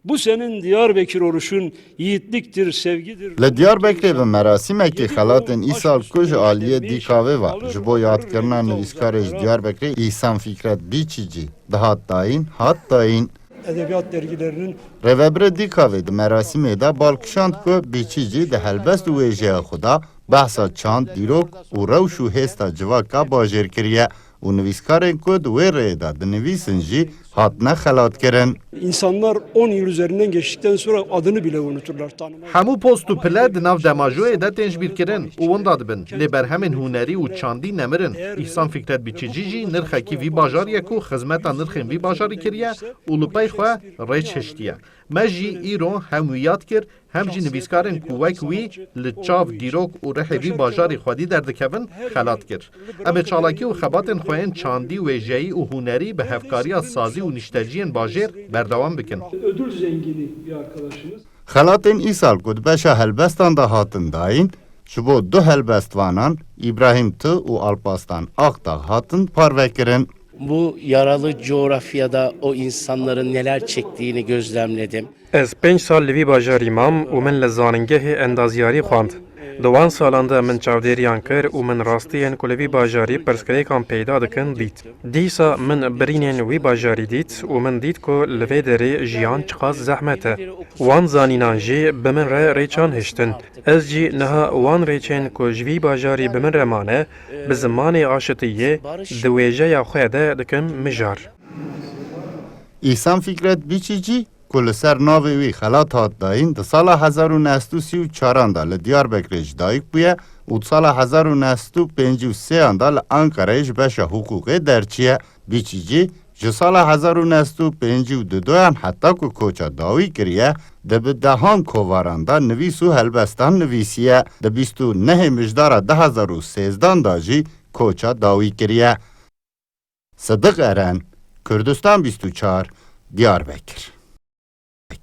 Bu senin Diyarbakır oluşun yiğitliktir, sevgidir. Le Diyarbakır'ê bi merasimekê xelatên îsal ku ji aliyê dîkavê ve ji bo yadkirina nivîskarê ji Diyarbakırê İhsan Fikret Biçîcî dihat dayîn Edebiyat dergilerinin Rêvebirê dîkavê di merasimê de balkişand ku Biçîcî di helbest û wêjeya xwe de behsa çand, dîrok û rewş û hêsta civaka bajêr kiriye û nivîskarên ku di wê rêyê de dinivîsin jî hatine xelatkirin. insanlar 10 yıl üzerinden geçtikten sonra adını bile unuturlar. Hemû post û pile di nav demajoyê de tên ji bîr kirin û wenda dibin. Lê berhemên hunerî û çandî nemirin. İhsan Fikret Biçîcî jî nirxekî vî bajariyê ku xizmeta nirxên vî bajarî kiriye û li pey xwe rê hiştiye. Me jî îro hem wî yad kir hem jî nivîskarên ku wek wî li çav, dîrok û rihê vî bajarî xwedî derdikevin xelat kir. Em ê çalakî û xebatên xwe yên çandî, wêjeyî û hunerî bi hevkariya sazî û nîşteciyên bajêr berdewam bikin. Ödül zengini bir arkadaşımız. Xelatên îsal ku di beşa helbestan de hatin dayîn, ji bo du helbestvanan İbrahim Tı û Alpaslan Akdağ hatin parvekirin. Bu yaralı coğrafyada o insanların neler çektiğini gözlemledim. Ez 5 sal li vî bajarî mam û min li zanîngehê endaziyarî xwand. Di wan salan de min çavdêriyan kir û min rastiyên ku li vî bajarî pirsgirêkan peyda dikin dît. Dîsa min birînên wî bajarî dît û min dît ku li vê derê jiyan çiqas zehmet e. Wan zanînan jî bi min re rêçan hiştin. Ez jî niha wan rêçên ku ji vî bajarî bi min re mane, bi zimanê aşitiyê di wêjeya xwe de dikim mijar. İhsan Fikret Biçîcî ku li ser navê wî xelat hat dayîn di sala 1934 da li Diyarbakırê ji dayîk bûye û di sala 1953 da li Ankarayê ji beşa hukûkê derçiye. Biçîcî ji sala 1952 heta ku koça dawî kiriye di bi dehan kovaran da nivîs û helbestan nivîsiye. Di 29 mijdara 2013 da jî koça dawî kiriye. Sıdık Eren, Kürdistan 24, Diyarbakır.